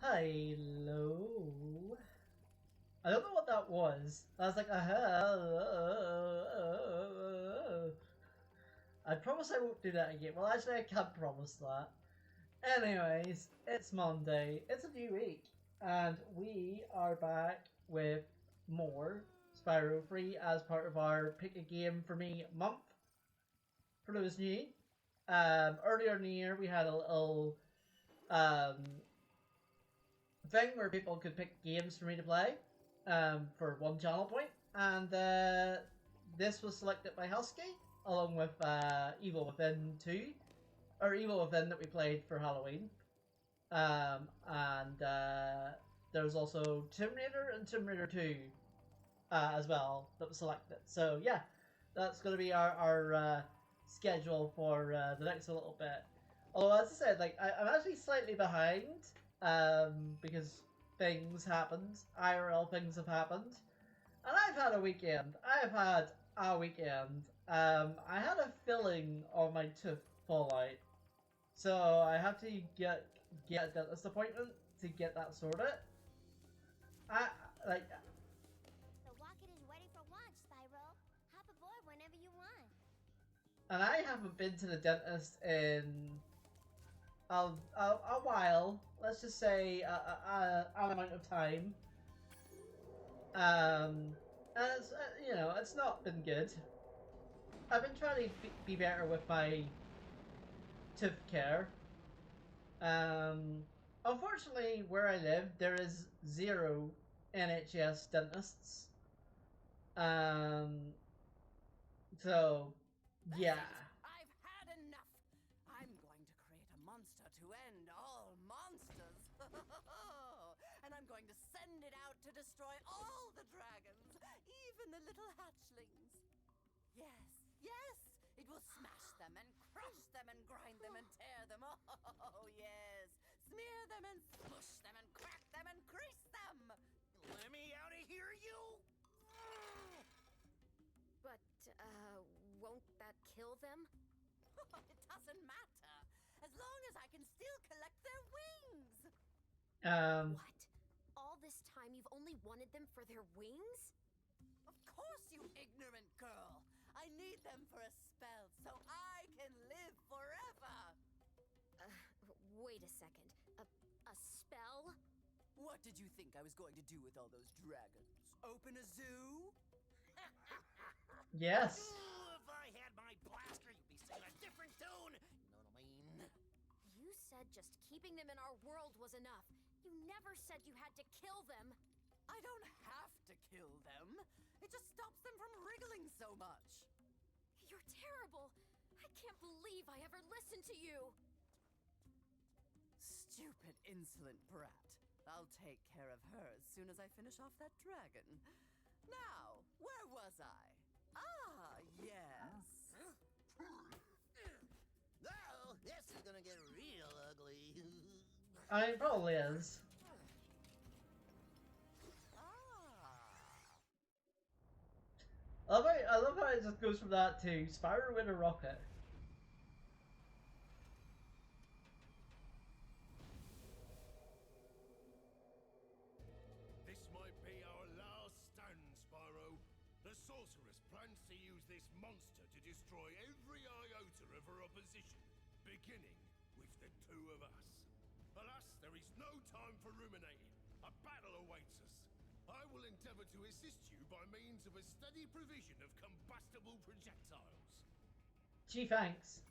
Hello. I don't know what that was. I was like, I promise I won't do that again. Well, actually, I can't promise that. Anyways, it's Monday. It's a new week. And we are back with more Spyro Free as part of our Pick a Game for Me month. For those new. Earlier in the year, we had a little thing where people could pick games for me to play for one channel point, and this was selected by Husky along with Evil Within 2, or Evil Within that we played for Halloween, and there was also Tomb Raider and Tomb Raider 2 as well that was selected. So yeah, that's going to be our schedule for the next little bit. Although, as I said, like I'm actually slightly behind because things happened, IRL things have happened, and I've had a weekend. I had a filling on my tooth fall out, so I have to get a dentist appointment to get that sorted. The rocket is ready for launch, Spyro. Hop aboard whenever you want. And I haven't been to the dentist in a while. Let's just say an amount of time. And it's, it's not been good. I've been trying to be better with my tooth care. Unfortunately, where I live, there is 0 NHS dentists. So, yeah. I've had enough. I'm going to create a monster to end all monsters. And I'm going to send it out to destroy all the dragons, even the little hatchlings. Yes, it will smash them and crush them and grind them and tear them. Oh, yes. Smear them and smush them and crack them and crease them. Let me out of here, you! But, won't that kill them? It doesn't matter. As long as I can still collect What? All this time you've only wanted them for their wings? Of course, you ignorant girl. I need them for a spell so I can live forever. Wait a second. A spell? What did you think I was going to do with all those dragons? Open a zoo? Yes. Ooh, if I had my blaster, you'd be singing a different tune. You know what I mean? You said just keeping them in our world was enough. You never said you had to kill them. I don't have to kill them. It just stops them from wriggling so much. You're terrible. I can't believe I ever listened to you. Stupid, insolent brat. I'll take care of her as soon as I finish off that dragon. Now, where was I? Ah, yes. Oh, this is gonna get real ugly. It probably is. I love how it just goes from that to Spyro in a rocket. This might be our last stand, Spyro. The sorceress plans to use this monster to destroy every iota of her opposition, beginning with the two of us. Alas, there is no time for ruminating. A battle awaits us. I will endeavor to assist you by means of a steady provision of combustible projectiles. Gee, thanks.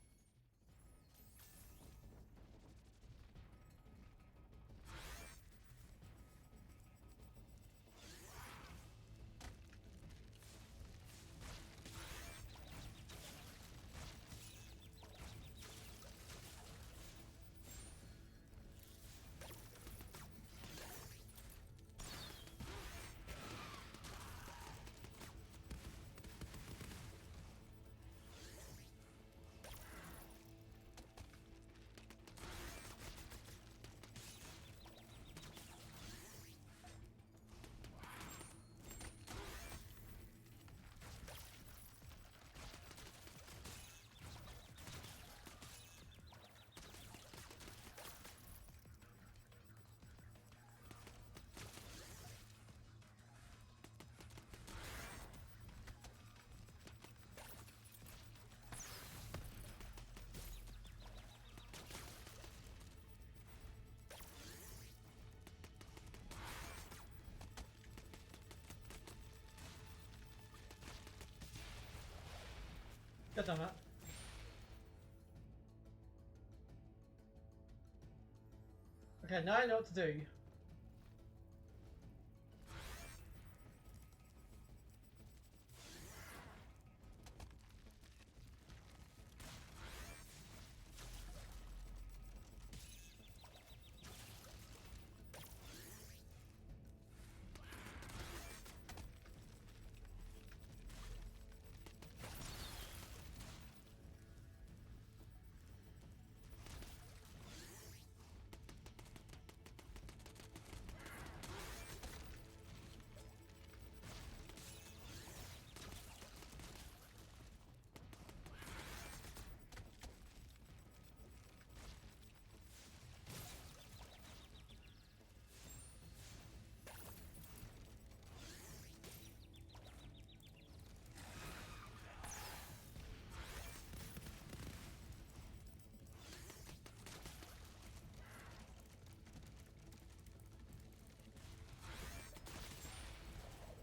God damn it. Okay, now I know what to do.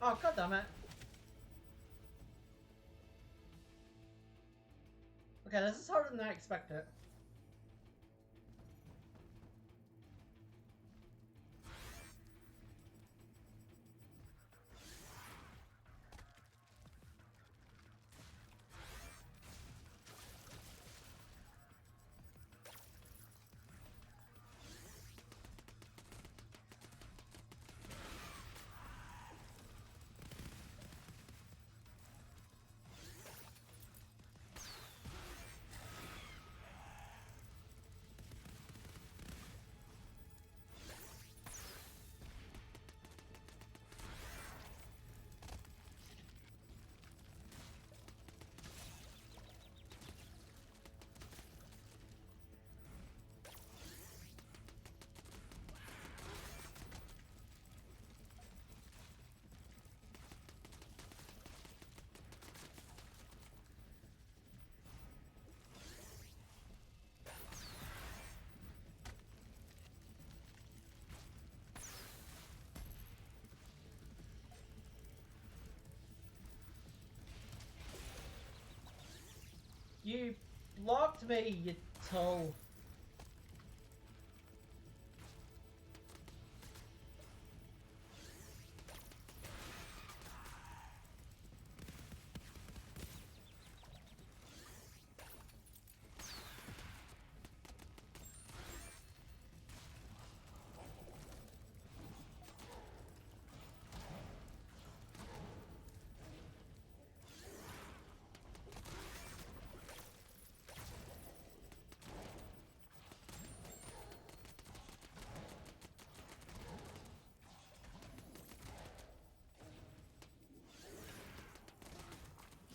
Oh, god damn it. Okay, this is harder than I expected. You blocked me, you tool.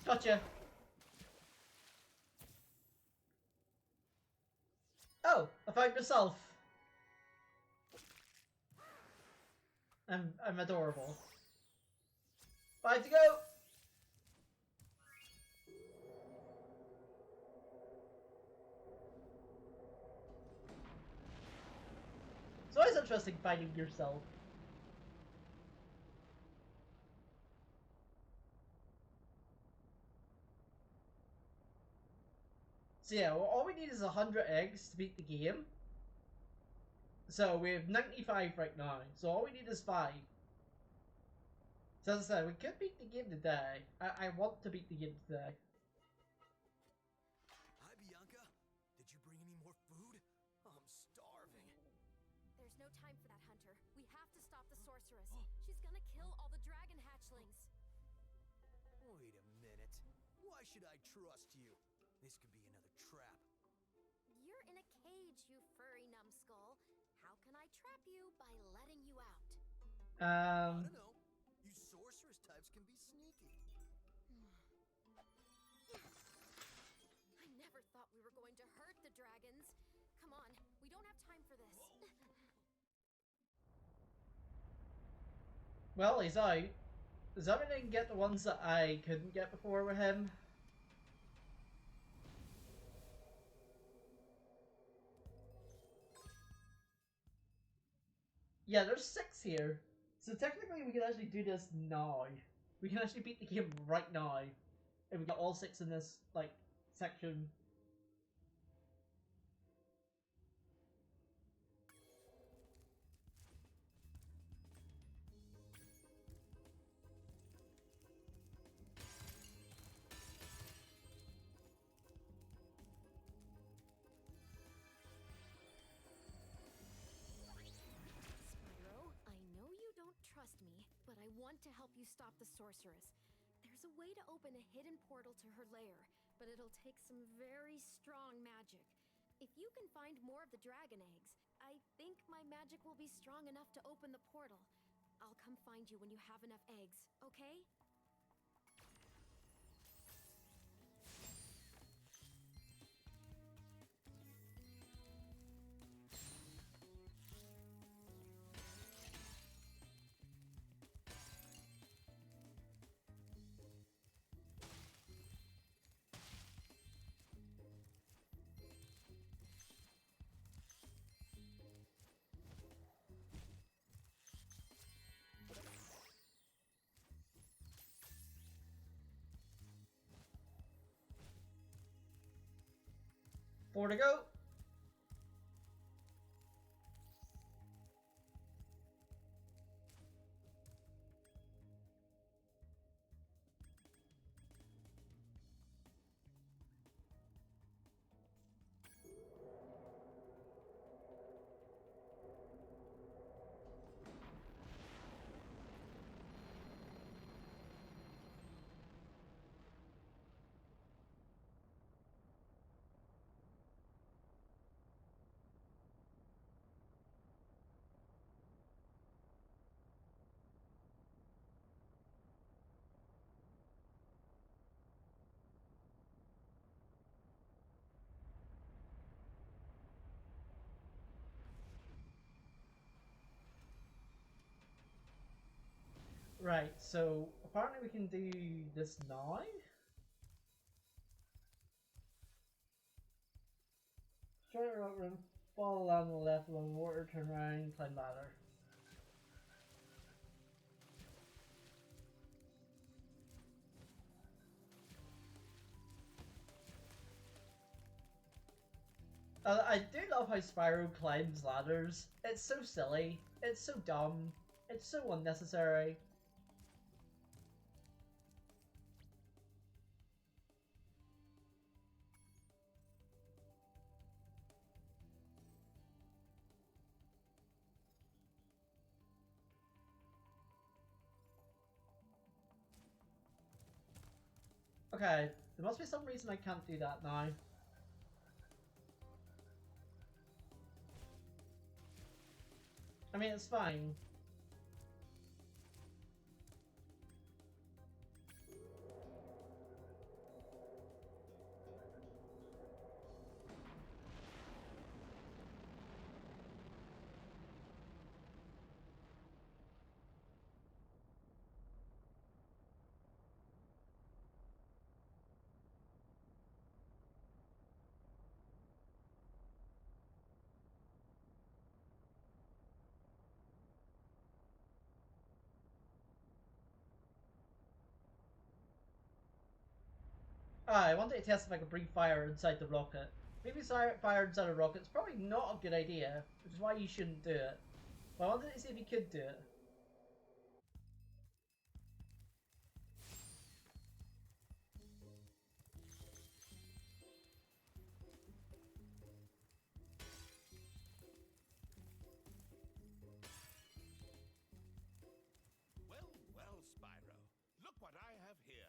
Gotcha. Oh, I found myself. I'm adorable. 5 to go. It's always interesting finding yourself. So yeah, well, all we need is 100 eggs to beat the game. So we have 95 right now. So all we need is 5. So as I said, we could beat the game today. I want to beat the game today. Hi, Bianca. Did you bring any more food? I'm starving. There's no time for that, Hunter. We have to stop the sorceress. She's gonna kill all the dragon hatchlings. Wait a minute. Why should I trust you? This could be another trap. You're in a cage, you furry numbskull. How can I trap you by letting you out? I don't know. You sorceress types can be sneaky. I never thought we were going to hurt the dragons. Come on, we don't have time for this. Well, he's out. Does everything get the ones that I couldn't get before with him? Yeah, there's 6 here. So technically we can actually do this now. We can actually beat the game right now. If we got all 6 in this, like, section. Spyro, I know you don't trust me, but I want to help you stop the sorceress. There's a way to open a hidden portal to her lair, but it'll take some very strong magic. If you can find more of the dragon eggs, I think my magic will be strong enough to open the portal. I'll come find you when you have enough eggs, okay? Four to go. Right, so apparently we can do this now. Straight right room, fall along the left along the water, turn around, climb ladder. I do love how Spyro climbs ladders. It's so silly. It's so dumb. It's so unnecessary. Okay, there must be some reason I can't do that now. I mean, it's fine. I wanted to test if I could breathe fire inside the rocket. Maybe fire inside a rocket's probably not a good idea, which is why you shouldn't do it. But I wanted to see if you could do it. Well, well, Spyro. Look what I have here.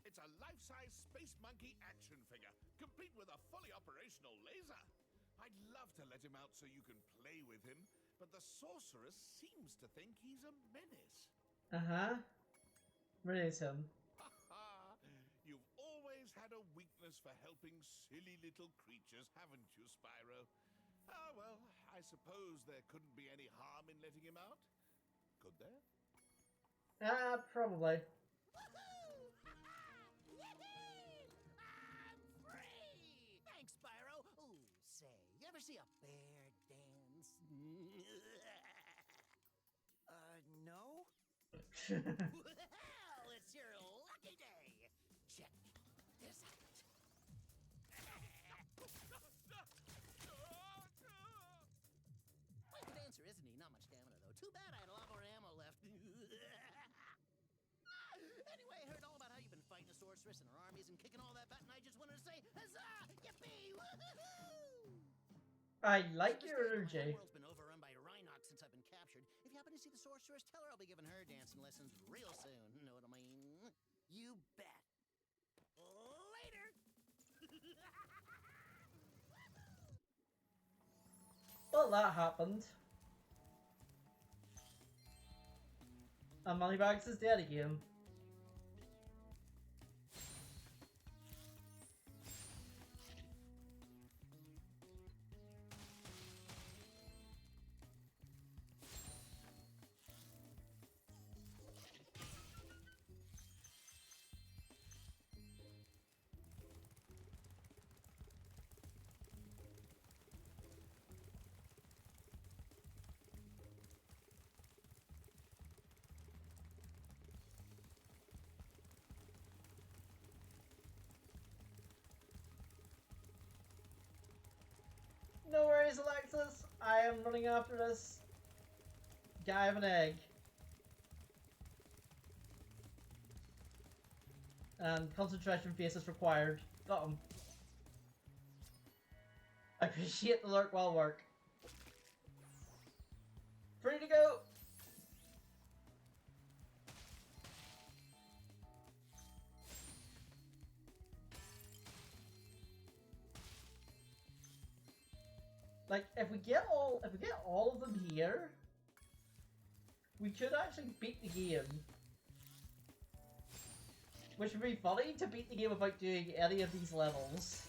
It's a life-size Space Monkey action figure, complete with a fully operational laser. I'd love to let him out so you can play with him, but the sorceress seems to think he's a menace. Uh-huh. Release him. Ha! You've always had a weakness for helping silly little creatures, haven't you, Spyro? Ah, well, I suppose there couldn't be any harm in letting him out. Could there? Probably. Woohoo! Yee-hee! I'm free! Thanks, Spyro. Ooh, say, you ever see a bear dance? No? Well, it's your lucky day. Check this out. Quite the dancer, isn't he? Not much stamina, though. Too bad I had a lot more ammo left. Anyway, I heard all about how you've been fighting a sorceress and her armies and kicking all that butt, and I just wanted to say, huzzah! Yippee! Woohoo! I like Just your mistake, energy. My world's been overrun by Rhinox since I've been captured. If you happen to see the sorceress, tell her I'll be giving her dancing lessons real soon. Know what I mean? You bet. Later. Well, that happened. And Moneybags is dead again. No worries, Alexis. I am running after this guy of an egg. And concentration face is required. Got him. I appreciate the lurk well work. Free to go! Like, if we get all of them here, we could actually beat the game. Which would be funny to beat the game without doing any of these levels.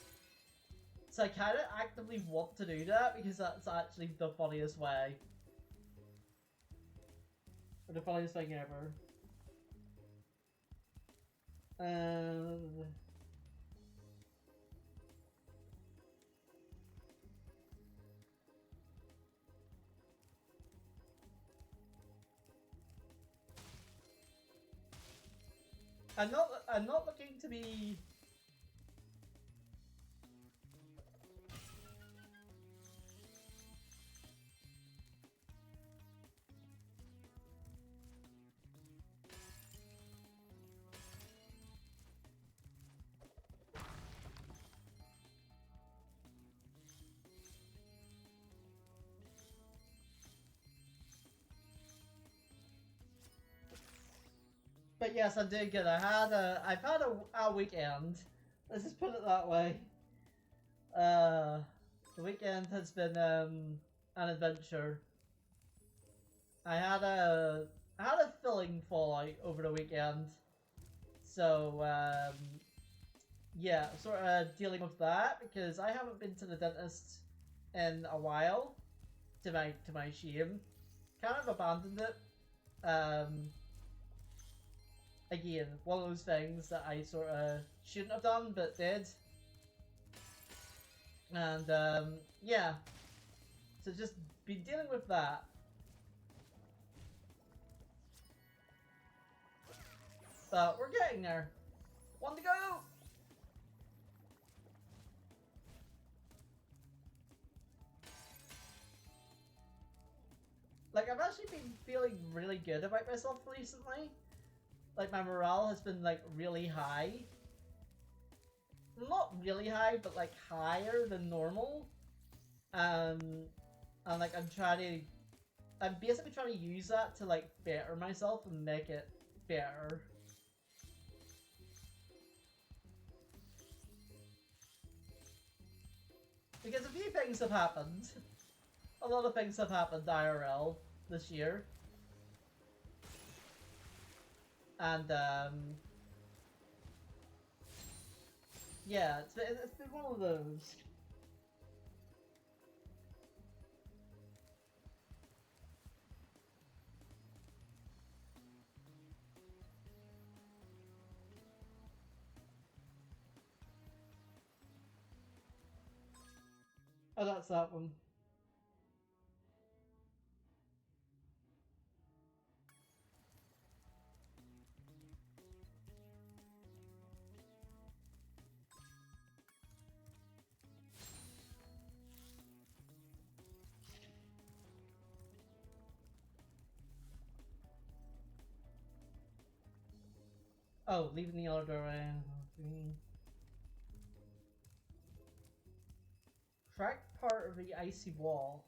So I kind of actively want to do that because that's actually the funniest way. Or the funniest thing ever. I'm not looking to be Yes, I'm doing good. I've had a weekend. Let's just put it that way. The weekend has been an adventure. I had a filling fallout over the weekend, so yeah, sort of dealing with that because I haven't been to the dentist in a while. To my shame, kind of abandoned it. Again, one of those things that I sort of shouldn't have done but did, and yeah, so just been dealing with that. But we're getting there. One to go! Like, I've actually been feeling really good about myself recently. Like, my morale has been, like, really high. Not really high, but, like, higher than normal. And like, I'm basically trying to use that to, like, better myself and make it better. Because a few things have happened. A lot of things have happened IRL this year. And, yeah, it's been one of those. Oh, that's that one. Oh, leaving the other doorway. Cracked part of the icy wall.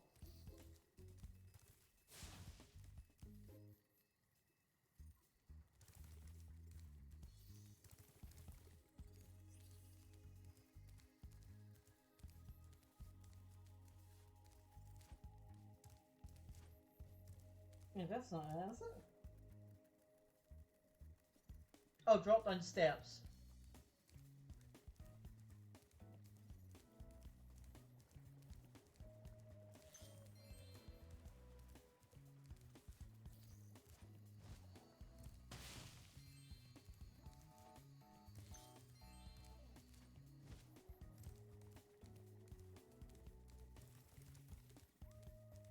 Yeah, that's not it, is it? Oh, drop down steps.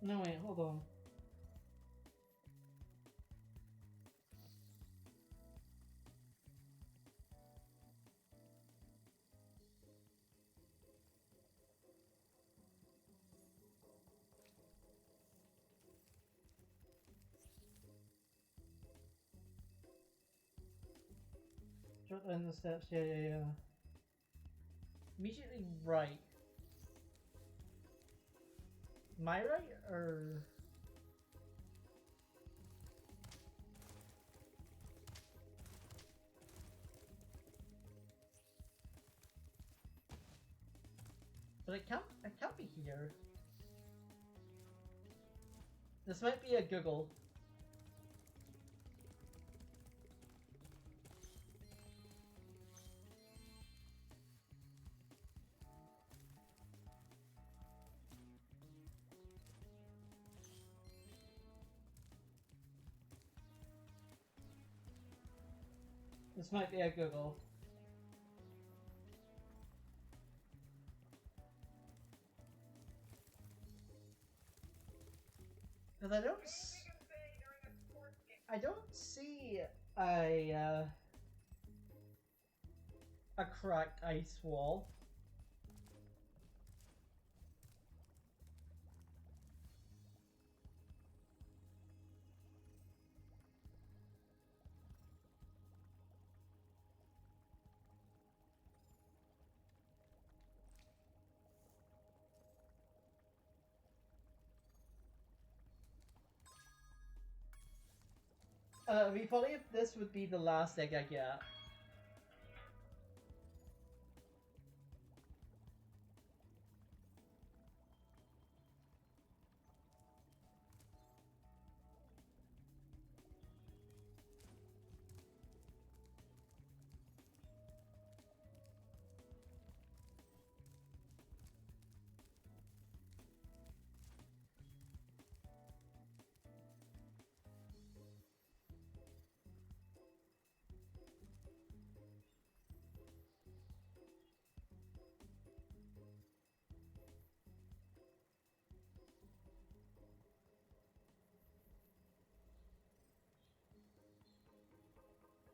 No, wait, hold on. Drop down the steps, yeah. Immediately right. My right, or... But it can't be here. This might be a Google. This might be a Google. Because I don't see a cracked ice wall. It'd be funny if this would be the last egg I get.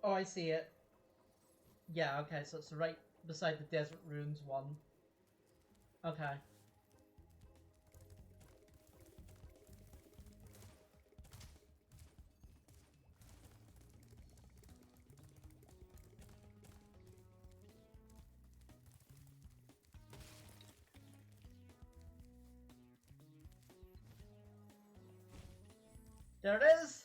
Oh, I see it. Yeah, okay, so it's right beside the Desert Ruins one. Okay. There it is!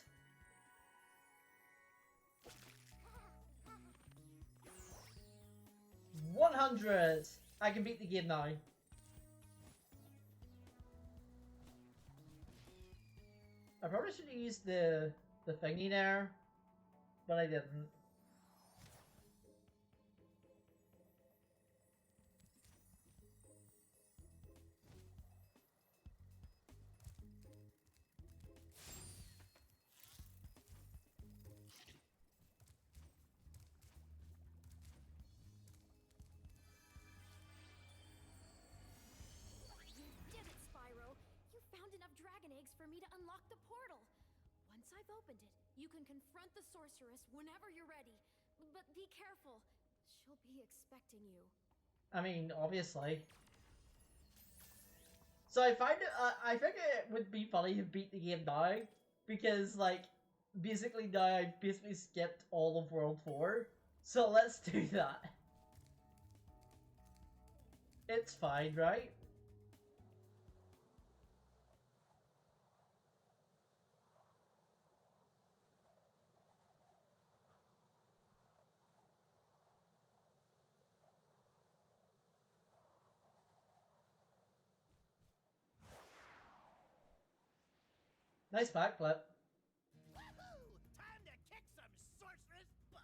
100! I can beat the game now. I probably should have used the thingy there, but I didn't. You did it, Spyro! You found enough dragon eggs for me to unlock the portal. Once I've opened it, you can confront the sorceress whenever you're ready. But be careful. She'll be expecting you. I mean, obviously. So I find it. I think it would be funny to beat the game now, because like, basically now I basically skipped all of World 4. So let's do that. It's fine, right? Nice backflip. Woohoo! Time to kick some sorceress butt!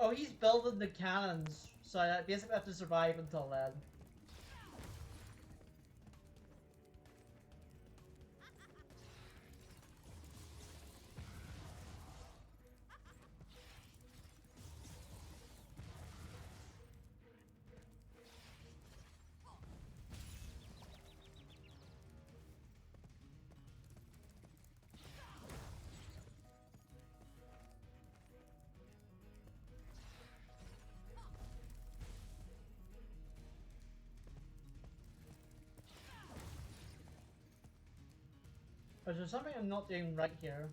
Oh, he's building the cannons, so I basically have to survive until then. Is there something I'm not doing right here?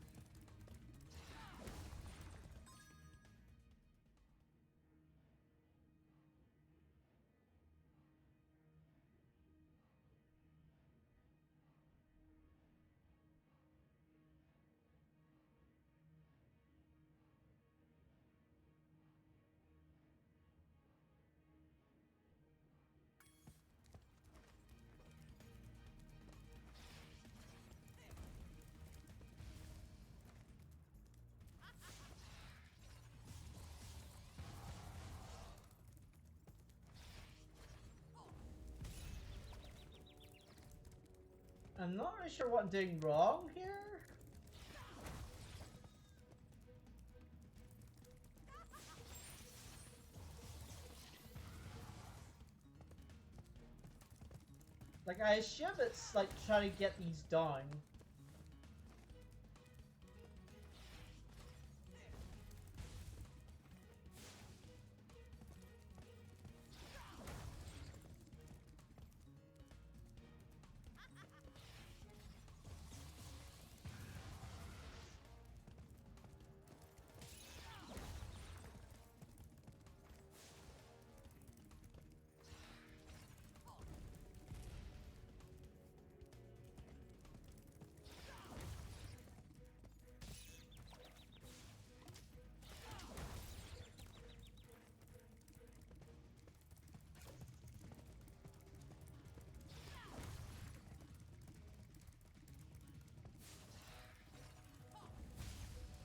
I'm not really sure what I'm doing wrong here. Like, I assume it's like trying to get these down.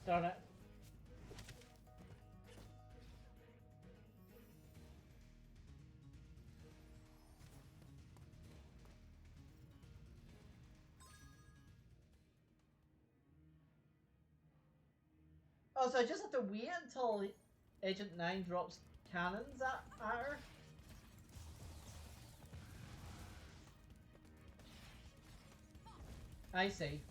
Darn it. Oh, so I just have to wait until Agent 9 drops cannons at her? I see.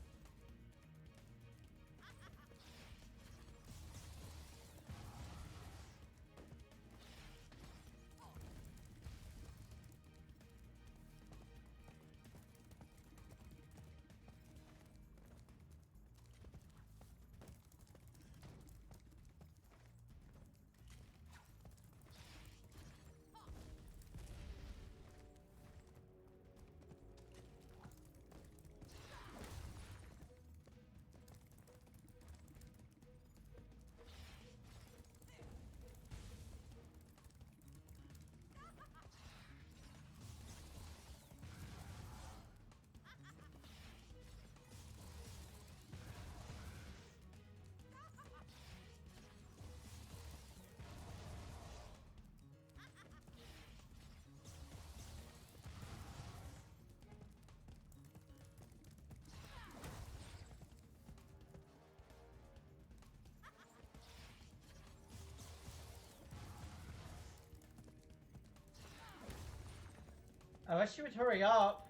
I wish you would hurry up.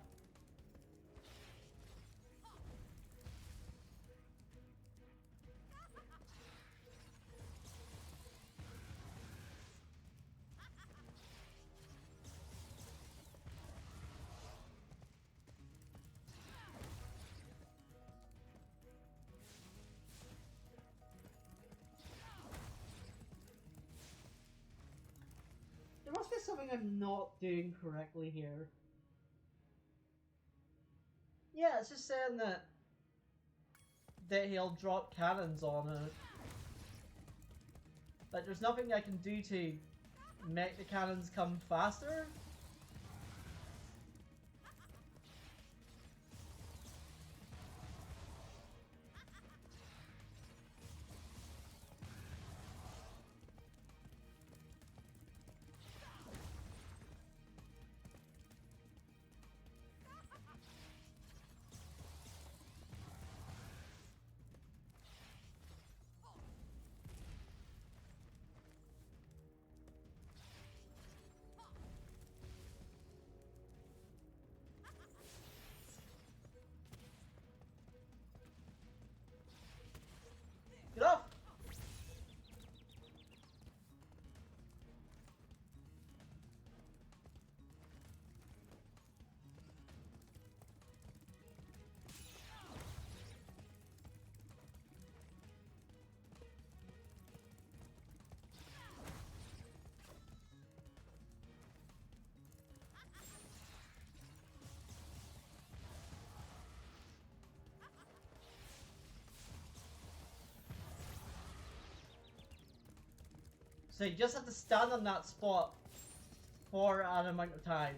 There must be something I'm not doing correctly here. Yeah, it's just saying that he'll drop cannons on her. Like, there's nothing I can do to make the cannons come faster. Get off! So you just have to stand on that spot for an amount of time.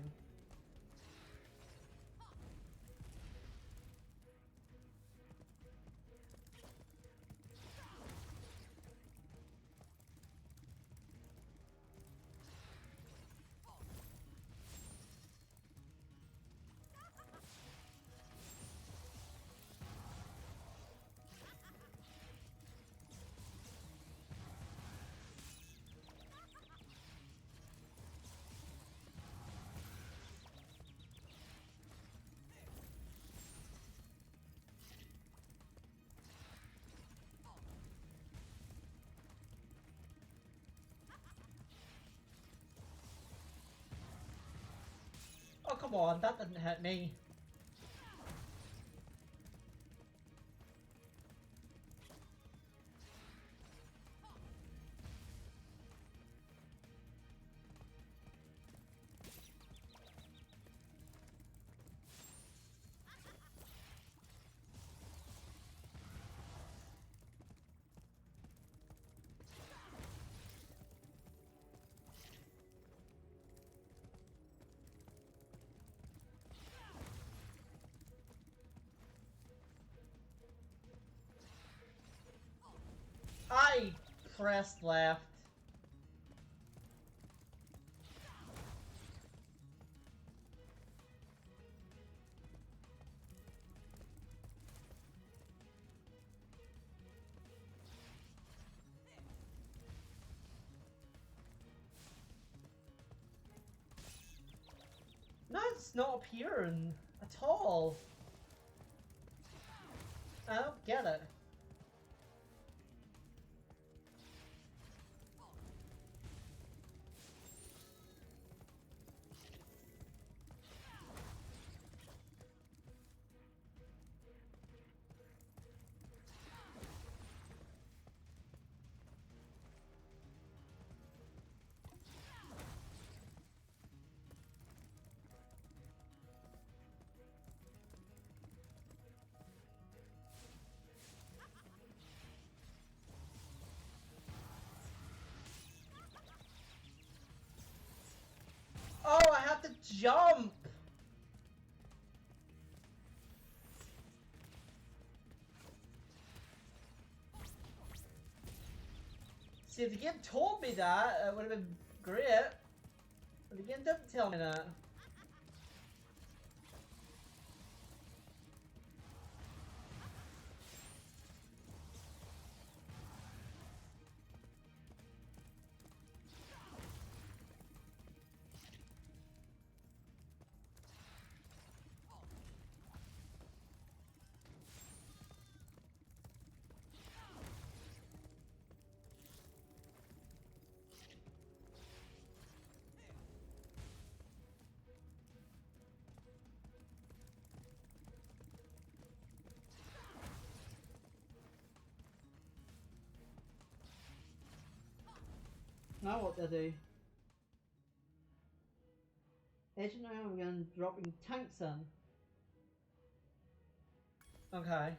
come on, that didn't hit me. I pressed left. No, it's not appearing at all. I don't get it. Oh, I have to jump! See, if the game told me that, it would have been great. But the game didn't tell me that. Now what do I do? Agent now again dropping tanks in. Okay.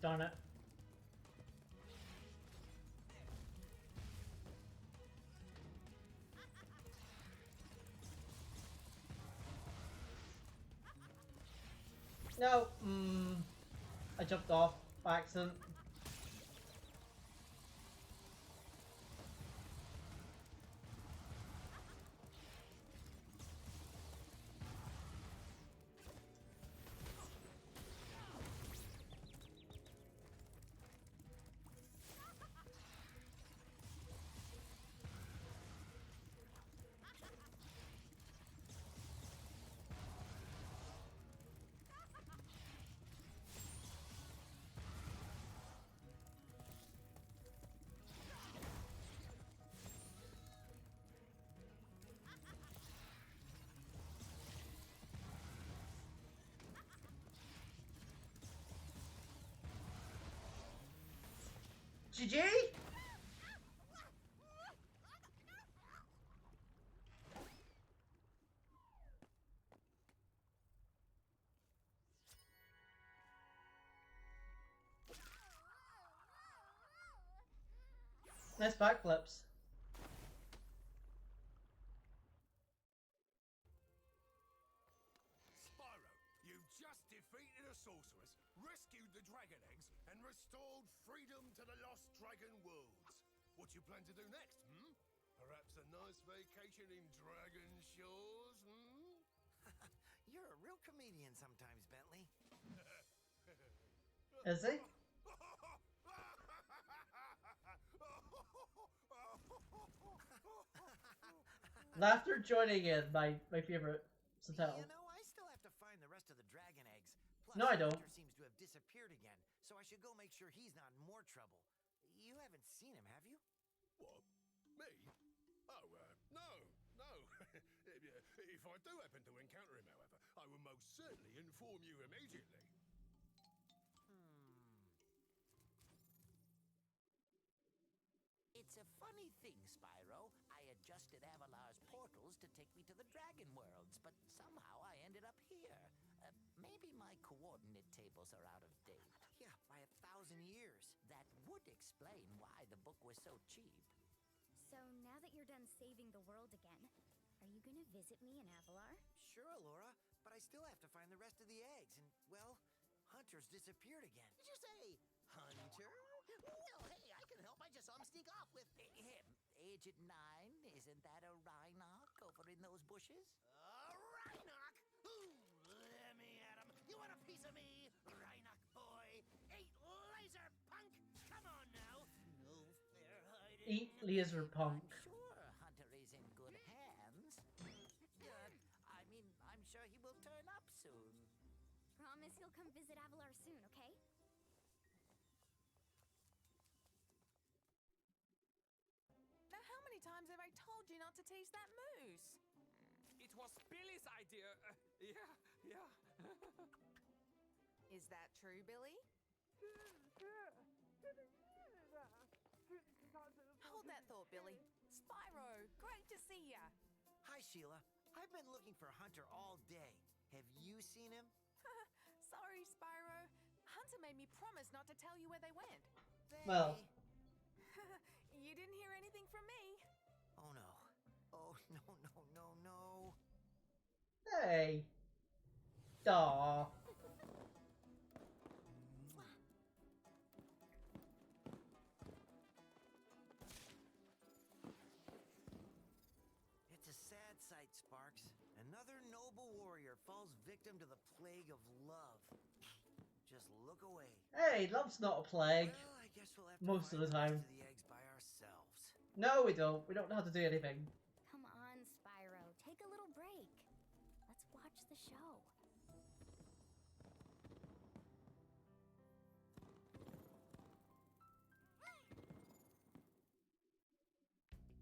Darn it. No, I jumped off by accident. GG? Nice backflips. Spyro, you've just defeated a sorceress, rescued the dragon eggs, and restored freedom to the lost dragon worlds. What do you plan to do next, hmm? Perhaps a nice vacation in Dragon Shores, hmm? You're a real comedian sometimes, Bentley. Is he? Laughter joining in, my favorite subtitle. You know, I still have to find the rest of the dragon eggs. Plus, No, I don't. Hunter seems to have disappeared again, so I should go make sure he's not in more trouble. You haven't seen him, have you? What? Me? Oh, no, no. If I do happen to encounter him, however, I will most certainly inform you immediately. It's a funny thing, Spyro. I adjusted Avalar's portals to take me to the Dragon Worlds, but somehow I ended up here. Maybe my coordinate tables are out of date. Yeah, by 1,000 years. That would explain why the book was so cheap. So now that you're done saving the world again, are you gonna visit me in Avalar? Sure, Laura, but I still have to find the rest of the eggs, and, well, Hunter's disappeared again. Did you say Hunter? Well, hey, I can help. I just saw him sneak off with him. Agent 9, isn't that a Rhinoc over in those bushes? Rhinoc? Ooh, let me at him. You want a piece of me, Rhinoc boy? Eat laser punk! Come on now. No fair hiding. Eat laser punk. I'm sure Hunter is in good hands. I mean, I'm sure he will turn up soon. Promise you'll come visit Avalar soon, okay? Now, how many times have I told you not to tease that moose? It was Billy's idea. Yeah. Is that true, Billy? Hold that thought, Billy. Spyro, great to see ya. Hi, Sheila. I've been looking for Hunter all day. Have you seen him? Sorry, Spyro. Hunter made me promise not to tell you where they went. Well. You didn't hear anything from me. Oh, no. Oh, no. Hey. Aww. It's a sad sight, Sparks. Another noble warrior falls victim to the plague of love. Just look away. Hey, love's not a plague. Well, I guess we'll have to Most of find the time. rest of the eggs by ourselves. No, we don't. We don't know how to do anything. Come on, Spyro. Take a little break. Let's watch the show.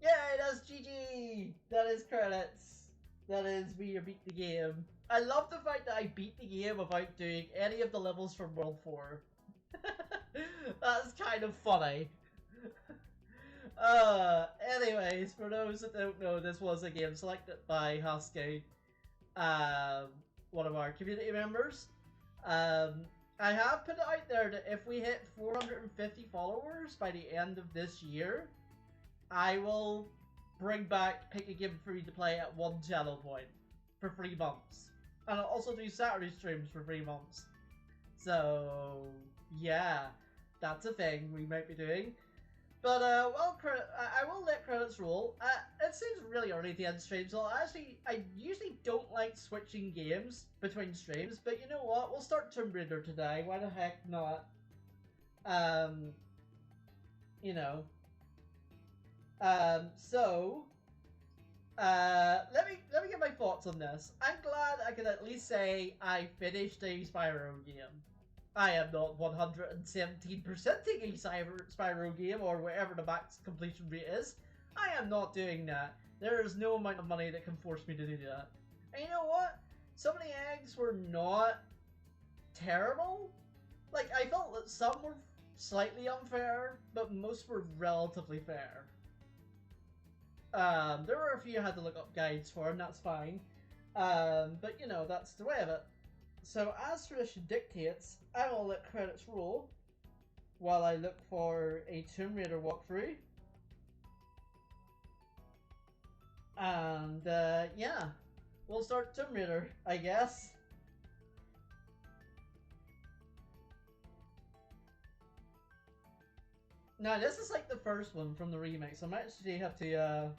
Yay, that's GG! That is credits. That is me beat the game. I love the fact that I beat the game without doing any of the levels from World 4. That's kind of funny. Anyways, for those that don't know, this was a game selected by Husky, one of our community members. I have put it out there that if we hit 450 followers by the end of this year, I will bring back Pick a Game Free to Play at one channel point for 3 months. And I'll also do Saturday streams for 3 months. So, yeah, that's a thing we might be doing. But, well, I will let credits roll. It seems really early to end streams, so I usually don't like switching games between streams, but you know what? We'll start Tomb Raider today. Why the heck not? You know. Let me get my thoughts on this. I'm glad I can at least say I finished a Spyro game. I am not 117%ing a Spyro game or whatever the max completion rate is. I am not doing that. There is no amount of money that can force me to do that. And you know what? Some of the eggs were not terrible. Like, I felt that some slightly unfair, but most were relatively fair. There were a few I had to look up guides for, and that's fine. But you know, that's the way of it. So as tradition dictates, I will let credits roll while I look for a Tomb Raider walkthrough. And yeah, we'll start Tomb Raider, I guess. Now this is like the first one from the remake, so I might actually have to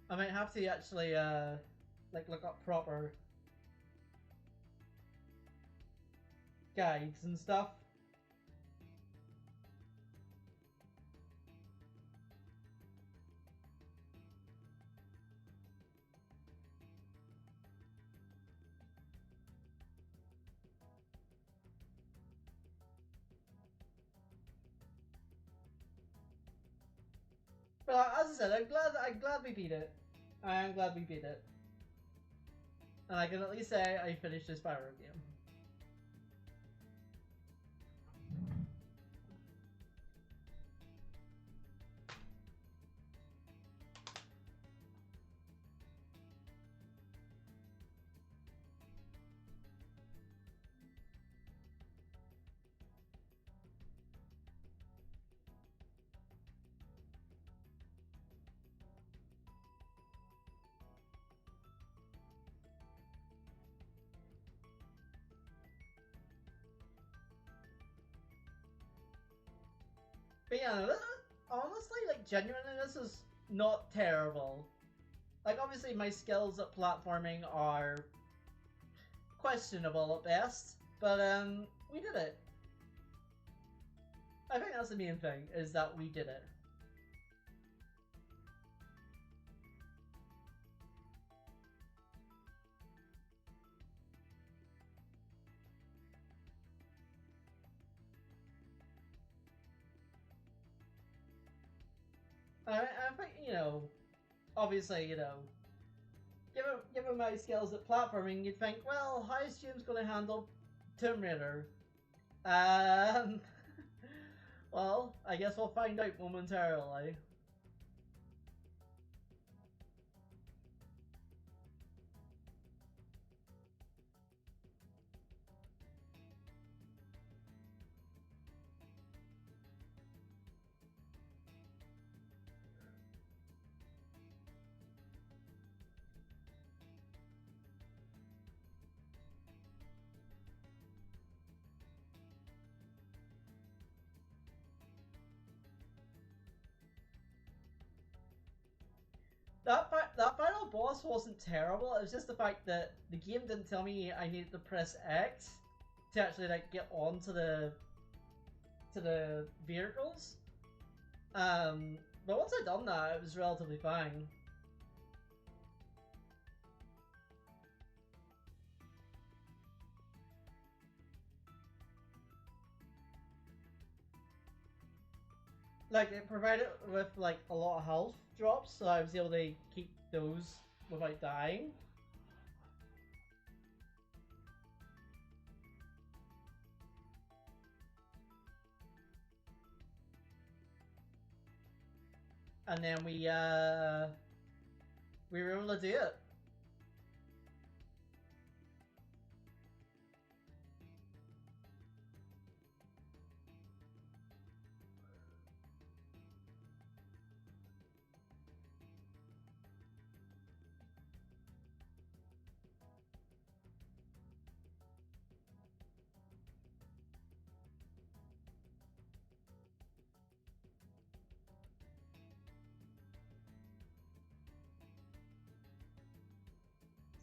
I might have to actually like look up proper guides and stuff. But as I said, I'm glad we beat it. I am glad we beat it. And I can at least say I finished this Spyro game. But yeah, honestly, like genuinely, this is not terrible. Like obviously my skills at platforming are questionable at best, but we did it. I think that's the main thing, is that we did it. I think, you know, obviously, you know, given my skills at platforming, you'd think, well, how is James going to handle Tomb Raider? Well, I guess we'll find out momentarily. That final boss wasn't terrible. It was just the fact that the game didn't tell me I needed to press X to actually like get onto the vehicles. But once I'd done that, it was relatively fine. Like it provided with like a lot of health drops, so I was able to keep those without dying. And then we were able to do it.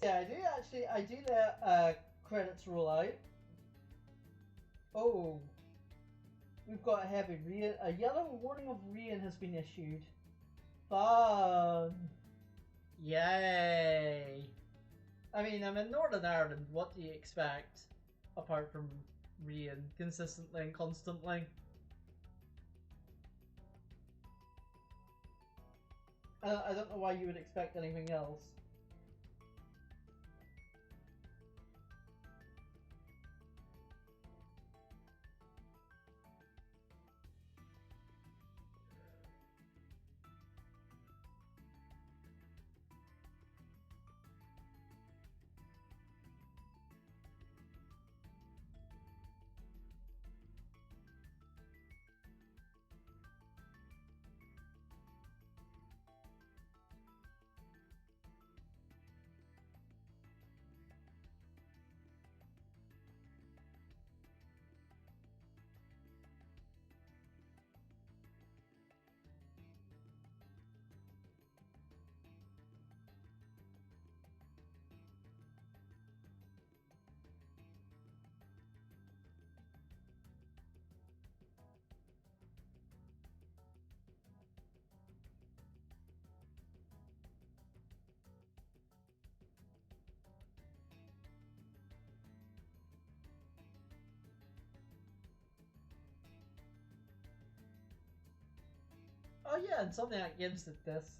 Yeah, I do let credits roll out. Oh, we've got a heavy rain. A yellow warning of rain has been issued. Fun! Yay! I mean, I'm in Northern Ireland. What do you expect apart from rain consistently and constantly? I don't know why you would expect anything else. Oh yeah, and something that gives it this.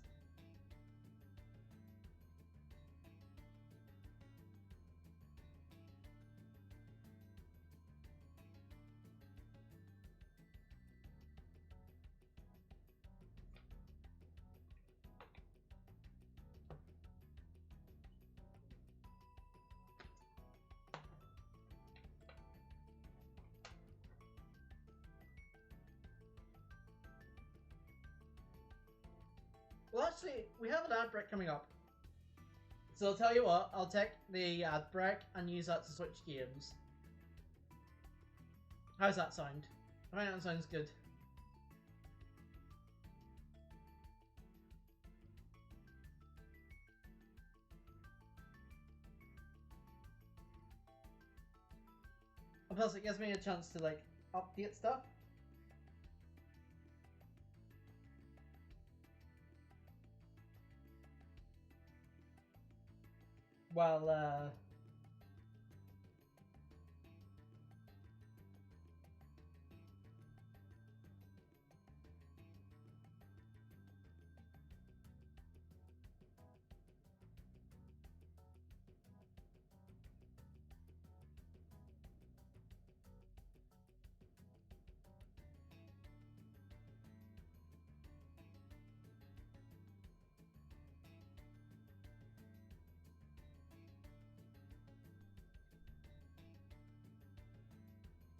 Well, actually, we have an ad break coming up. So I'll tell you what, I'll take the ad break and use that to switch games. How's that sound? I think that sounds good. And plus it gives me a chance to like update stuff. While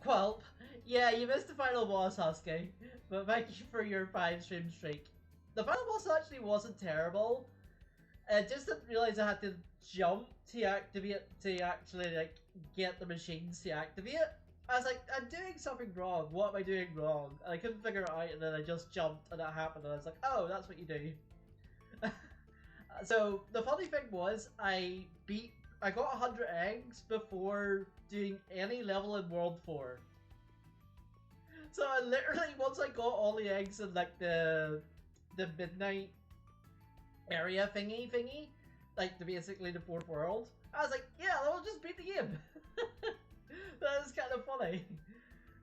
Quelp, yeah, you missed the final boss, Husky, but thank you for your 5 stream streak. The final boss actually wasn't terrible. I just didn't realize I had to jump to activate to actually like get the machines to activate. I was like, I'm doing something wrong. What am I doing wrong? And I couldn't figure it out, and then I just jumped, and that happened. And I was like, oh, that's what you do. So the funny thing was, I got 100 eggs before doing any level in World 4. So I literally, once I got all the eggs in like the midnight area thingy, like basically the 4th world, I was like, yeah, I'll just beat the game. That was kind of funny.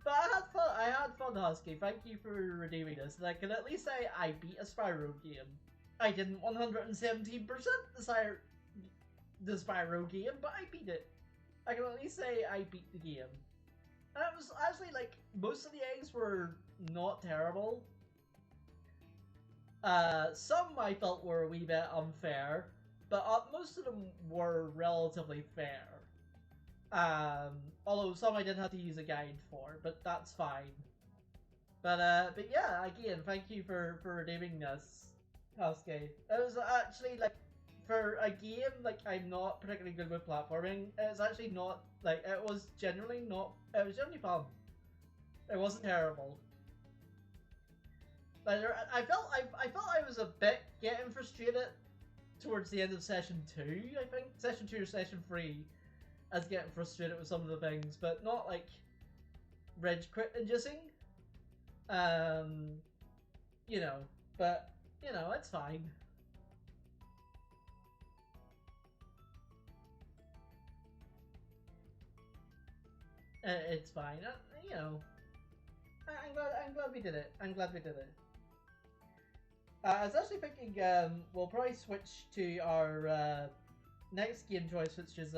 But I had fun, Husky. Thank you for redeeming this. And I can at least say I beat a Spyro game. I didn't 117% the Spyro game, but I beat it. I can at least say I beat the game. And it was actually like, most of the eggs were not terrible. Some I felt were a wee bit unfair, but most of them were relatively fair. Although some I did have to use a guide for, but that's fine. But yeah, again, thank you for redeeming this, Husky. It was actually like, for a game like I'm not particularly good with platforming, it's actually not like, it was genuinely fun. It wasn't terrible. But I felt I was a bit getting frustrated towards the end of session 2. I think session 2 or session 3, I was getting frustrated with some of the things, but not like rage quit inducing. You know, but you know, it's fine. It's fine. You know, I'm glad we did it. I'm glad we did it. I was actually thinking we'll probably switch to our next game choice, which is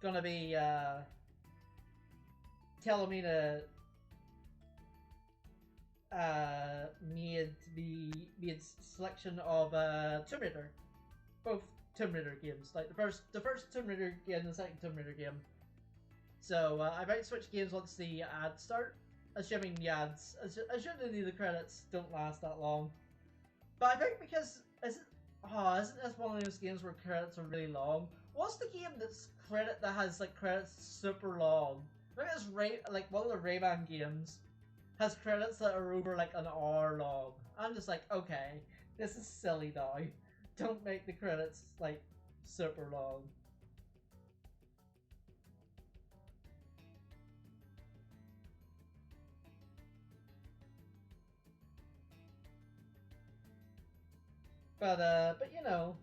gonna be Telomina made the selection of Tomb Raider, both Tomb Raider games, like the first Tomb Raider game and the second Tomb Raider game. So I might switch games once the ads start, assuming the ads, assuming the credits don't last that long. But I think because isn't this one of those games where credits are really long? What's the game that has like credits super long? I think it's like one of the Rayman games has credits that are over like an hour long. I'm just like, okay, this is silly now. Don't make the credits like super long. But you know,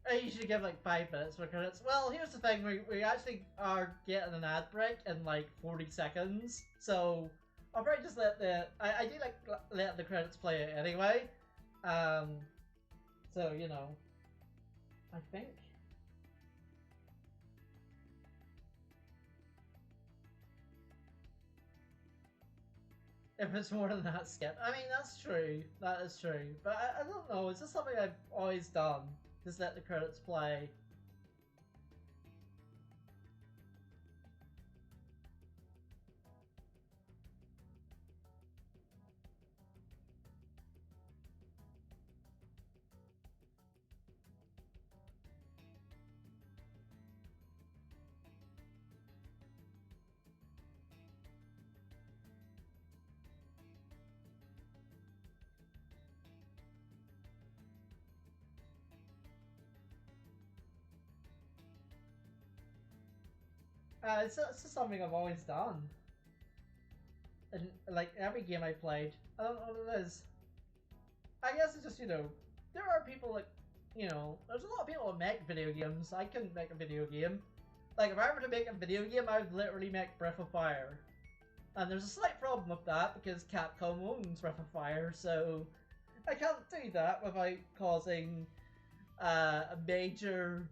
I usually give like 5 minutes for credits. Well, here's the thing: we actually are getting an ad break in like 40 seconds, so I'll probably just let I do like let the credits play anyway. Um, so you know, I think. If it's more than that, skip. I mean, that's true. That is true. But I don't know. It's just something I've always done. Just let the credits play. It's just something I've always done. And like every game I played, I don't know what it is. I guess it's just, you know, there are people like, you know, there's a lot of people that make video games. I couldn't make a video game. Like, if I were to make a video game, I would literally make Breath of Fire. And there's a slight problem with that because Capcom owns Breath of Fire, so I can't do that without causing a major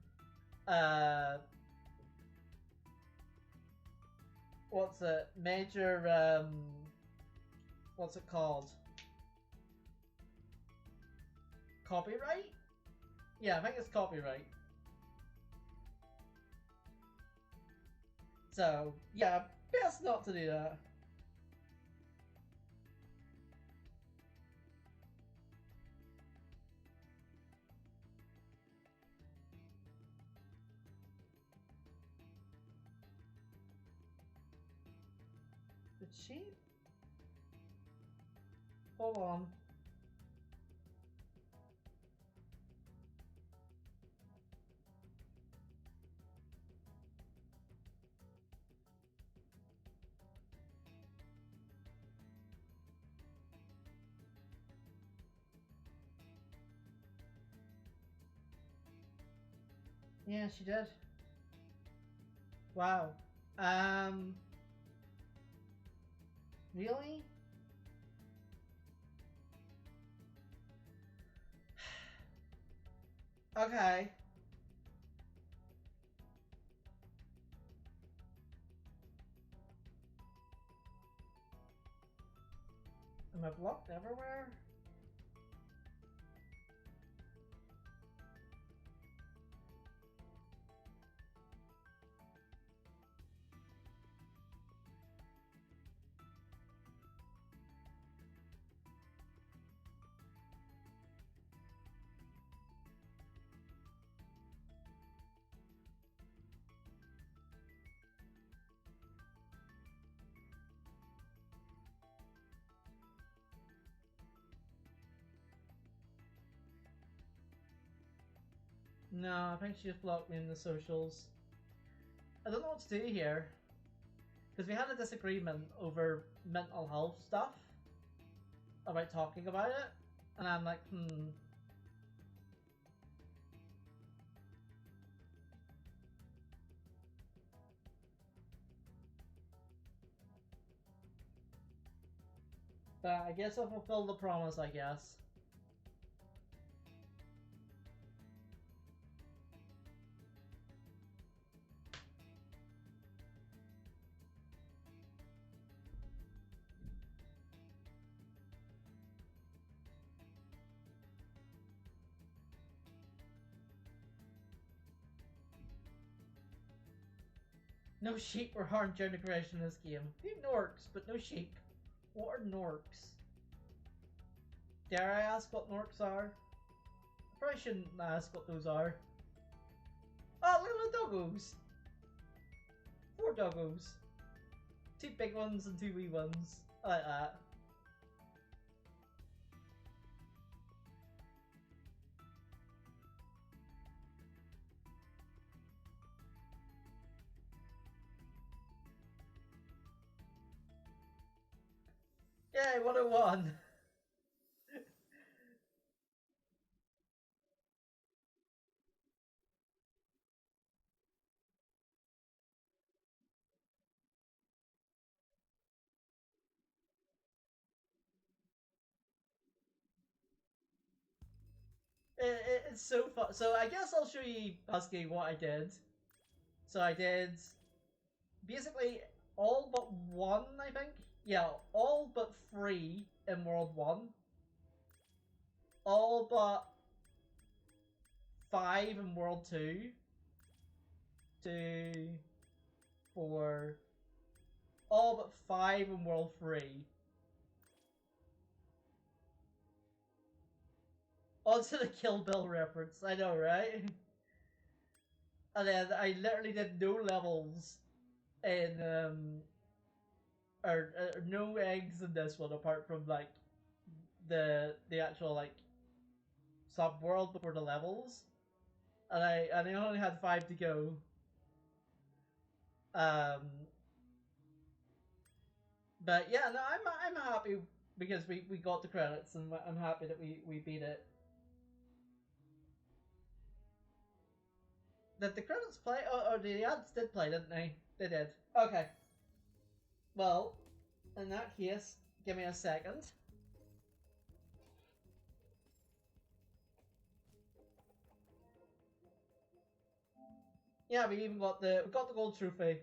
what's it? Major what's it called? Copyright? Yeah, I think it's copyright. So, yeah, best not to do that. Did she? Hold on. Yeah, she did. Wow. Really? Okay. Am I blocked everywhere? No, I think she just blocked me in the socials. I don't know what to do here. Because we had a disagreement over mental health stuff. About talking about it. And I'm like, But I guess I'll fulfill the promise, I guess. No sheep were harmed during the creation of this game. We have Norks, but no sheep. What are Norks? Dare I ask what Norks are? I probably shouldn't ask what those are. Oh, look at the doggos! 4 doggos. 2 big ones and 2 wee ones. I like that. Yay, 101! It's so fun. So I guess I'll show you, Husky, what I did. So I did basically all but 1, I think. Yeah, all but 3 in World 1. All but 5 in World 2. 2, 4. All but 5 in World 3. Onto the Kill Bill reference, I know, right? And then I literally did no levels in, or no eggs in this one apart from, like, the actual, like, sub-world before the levels. And I only had 5 to go. But yeah, no, I'm happy because we got the credits and I'm happy that we beat it. Did the credits play? Oh, the ads did play, didn't they? They did. Okay. Well, in that case, give me a second. Yeah, we even got the gold trophy.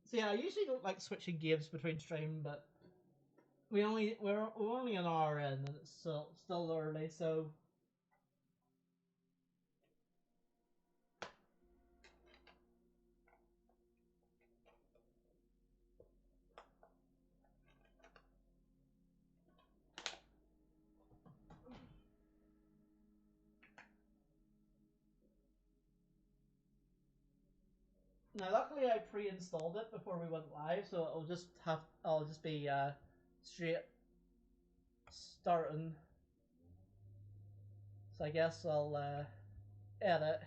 So yeah, I usually don't like switching games between stream, but we're only an hour in and it's still early, so now luckily I pre-installed it before we went live, so I'll just be straight starting. So I guess I'll edit.